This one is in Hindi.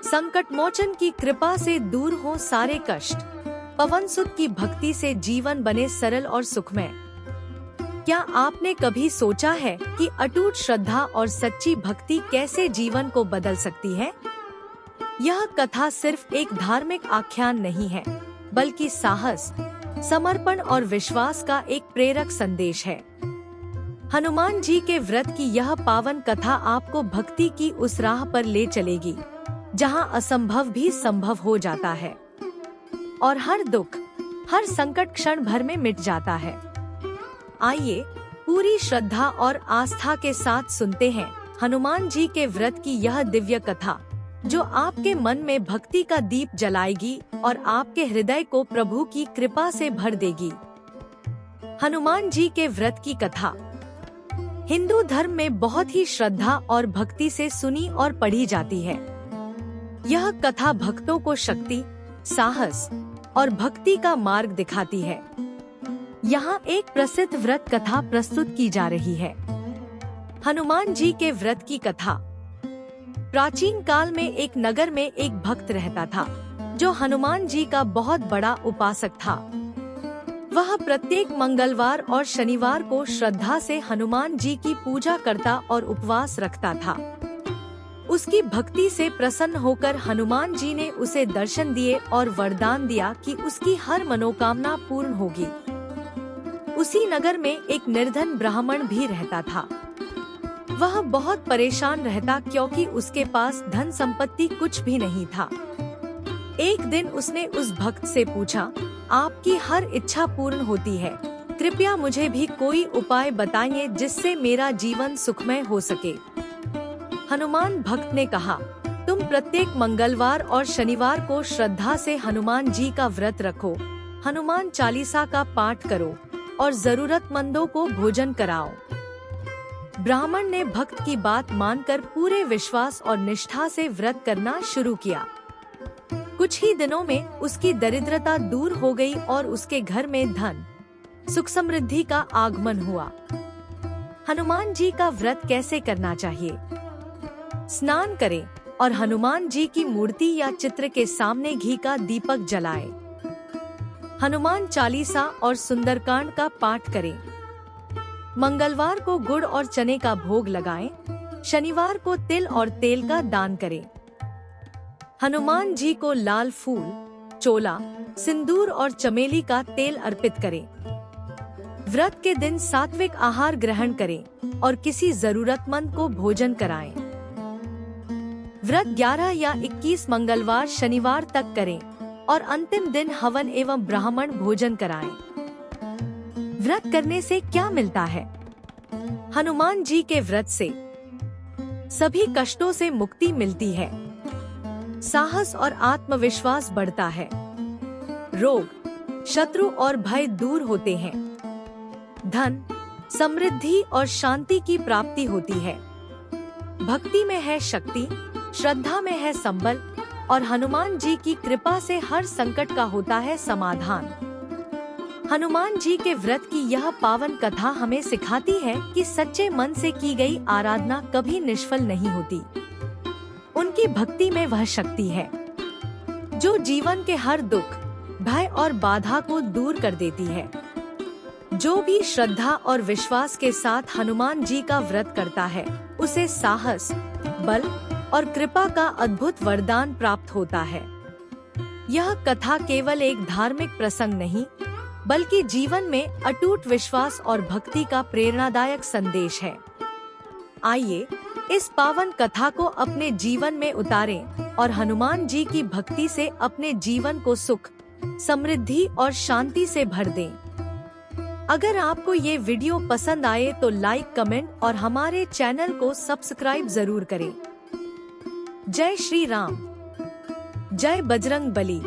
संकट मोचन की कृपा से दूर हो सारे कष्ट, पवन सुत की भक्ति से जीवन बने सरल और सुखमय। क्या आपने कभी सोचा है कि अटूट श्रद्धा और सच्ची भक्ति कैसे जीवन को बदल सकती है? यह कथा सिर्फ एक धार्मिक आख्यान नहीं है, बल्कि साहस, समर्पण और विश्वास का एक प्रेरक संदेश है। हनुमान जी के व्रत की यह पावन कथा आपको भक्ति की उस राह पर ले चलेगी, जहां असंभव भी संभव हो जाता है और हर दुख, हर संकट क्षण भर में मिट जाता है। आइए पूरी श्रद्धा और आस्था के साथ सुनते हैं हनुमान जी के व्रत की यह दिव्य कथा, जो आपके मन में भक्ति का दीप जलाएगी और आपके हृदय को प्रभु की कृपा से भर देगी। हनुमान जी के व्रत की कथा हिंदू धर्म में बहुत ही श्रद्धा और भक्ति से सुनी और पढ़ी जाती है। यह कथा भक्तों को शक्ति, साहस और भक्ति का मार्ग दिखाती है। यहाँ एक प्रसिद्ध व्रत कथा प्रस्तुत की जा रही है। हनुमान जी के व्रत की कथा। प्राचीन काल में एक नगर में एक भक्त रहता था, जो हनुमान जी का बहुत बड़ा उपासक था। वह प्रत्येक मंगलवार और शनिवार को श्रद्धा से हनुमान जी की पूजा करता और उपवास रखता था। उसकी भक्ति से प्रसन्न होकर हनुमान जी ने उसे दर्शन दिए और वरदान दिया कि उसकी हर मनोकामना पूर्ण होगी। उसी नगर में एक निर्धन ब्राह्मण भी रहता था। वह बहुत परेशान रहता क्योंकि उसके पास धन संपत्ति कुछ भी नहीं था। एक दिन उसने उस भक्त से पूछा, आपकी हर इच्छा पूर्ण होती है, कृपया मुझे भी कोई उपाय बताइए जिससे मेरा जीवन सुखमय हो सके। हनुमान भक्त ने कहा, तुम प्रत्येक मंगलवार और शनिवार को श्रद्धा से हनुमान जी का व्रत रखो, हनुमान चालीसा का पाठ करो और जरूरतमंदों को भोजन कराओ। ब्राह्मण ने भक्त की बात मानकर पूरे विश्वास और निष्ठा से व्रत करना शुरू किया। कुछ ही दिनों में उसकी दरिद्रता दूर हो गई और उसके घर में धन, सुख समृद्धि का आगमन हुआ। हनुमान जी का व्रत कैसे करना चाहिए? स्नान करें और हनुमान जी की मूर्ति या चित्र के सामने घी का दीपक जलाएं। हनुमान चालीसा और सुंदरकांड का पाठ करें। मंगलवार को गुड़ और चने का भोग लगाएं। शनिवार को तिल और तेल का दान करें। हनुमान जी को लाल फूल, चोला, सिंदूर और चमेली का तेल अर्पित करें। व्रत के दिन सात्विक आहार ग्रहण करें और किसी जरूरतमंद को भोजन कराएं। व्रत 11 या 21 मंगलवार शनिवार तक करें और अंतिम दिन हवन एवं ब्राह्मण भोजन कराएं। व्रत करने से क्या मिलता है? हनुमान जी के व्रत से सभी कष्टों से मुक्ति मिलती है, साहस और आत्मविश्वास बढ़ता है, रोग, शत्रु और भय दूर होते हैं, धन, समृद्धि और शांति की प्राप्ति होती है। भक्ति में है शक्ति, श्रद्धा में है संबल और हनुमान जी की कृपा से हर संकट का होता है समाधान। हनुमान जी के व्रत की यह पावन कथा हमें सिखाती है कि सच्चे मन से की गई आराधना कभी निष्फल नहीं होती। उनकी भक्ति में वह शक्ति है जो जीवन के हर दुख, भय और बाधा को दूर कर देती है। जो भी श्रद्धा और विश्वास के साथ हनुमान जी का व्रत करता है, उसे साहस, बल और कृपा का अद्भुत वरदान प्राप्त होता है। यह कथा केवल एक धार्मिक प्रसंग नहीं, बल्कि जीवन में अटूट विश्वास और भक्ति का प्रेरणादायक संदेश है। आइए इस पावन कथा को अपने जीवन में उतारें और हनुमान जी की भक्ति से अपने जीवन को सुख, समृद्धि और शांति से भर दें। अगर आपको ये वीडियो पसंद आए तो लाइक, कमेंट और हमारे चैनल को सब्सक्राइब जरूर करें। जय श्री राम, जय बजरंग बली।